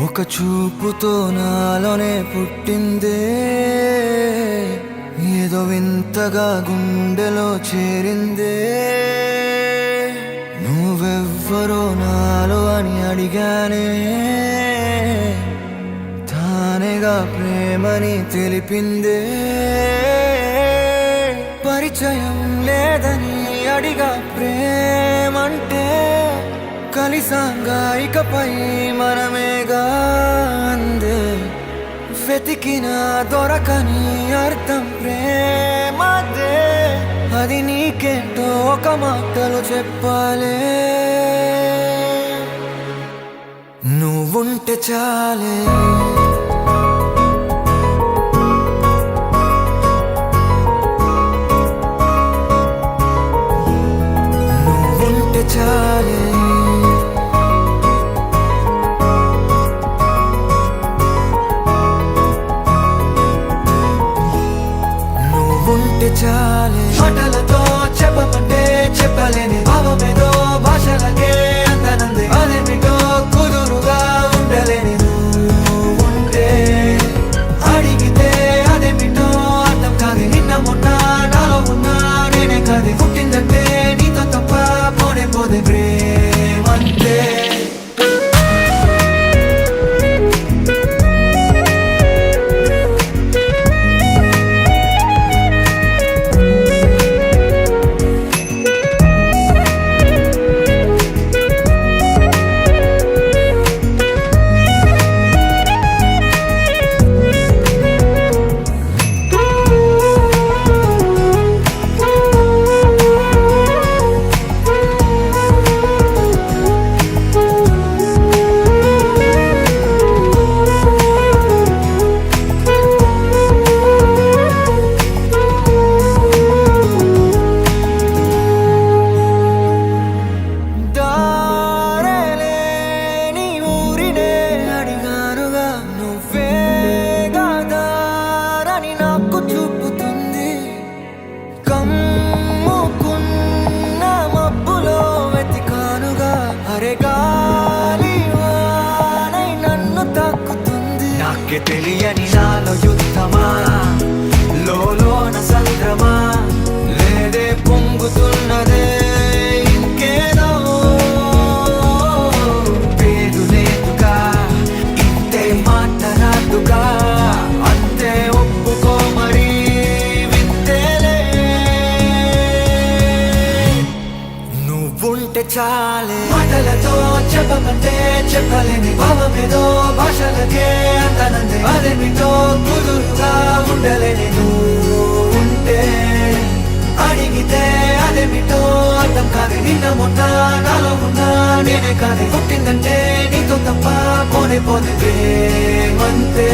ఒక చూపుతో నాలోనే పుట్టిందే, ఏదో వింతగా గుండెలో చేరిందే. నువ్వెవ్వరో నాలో అని అడిగానే, తానేగా ప్రేమని తెలిపిందే. పరిచయం లేదని అడిగా ప్రేమంటే, కలిసాంగా ఇకపై మనమేగా అందే. వెతికిన దొరకని అర్థం ప్రేమదే, అది నీకేంటో ఒక మాటలో చెప్పాలే. నువ్వుంటే చాలే, నువ్వుంటే చాలే. ఉంటే చాలే, మాటలతో చెప్పమంటే చెప్పలేని భావమేదో భాషలకే అందనంది. అదేమిటో కుదురుగా ఉండలేని నువ్వుంటే, అడిగితే అదేమిటో అర్థం కాదు. నిన్న మొన్న నాలో ఉన్నా నేనే కాదు. పుట్టిందంటే నీతో తప్ప పోనే పోదే ప్రేమంటే. నాకే తెలియని నాలో యుద్ధమా, లోన సంద్రమా, లేదే పొంగుతున్నదే ఇంకేదో. పేరు లేదుగా, ఇంతే మాట రాదుగా, అంతే ఒప్పుకో మరి వింతేలే. నువ్వుంటే చాలే, మాటలతో చెప్పమంటే చెప్పలేని భావమేదో భాషలకే అందనంది. అదేమిటో కుదురుగా ఉండలేని నువ్వుంటే, అడిగితే అదేమిటో అర్థం కాదు. నిన్న మొన్న నాలో ఉన్నా నేనే కాదు. పుట్టిందంటే నీతో తప్ప పోనే పోతే ప్రేమంతే.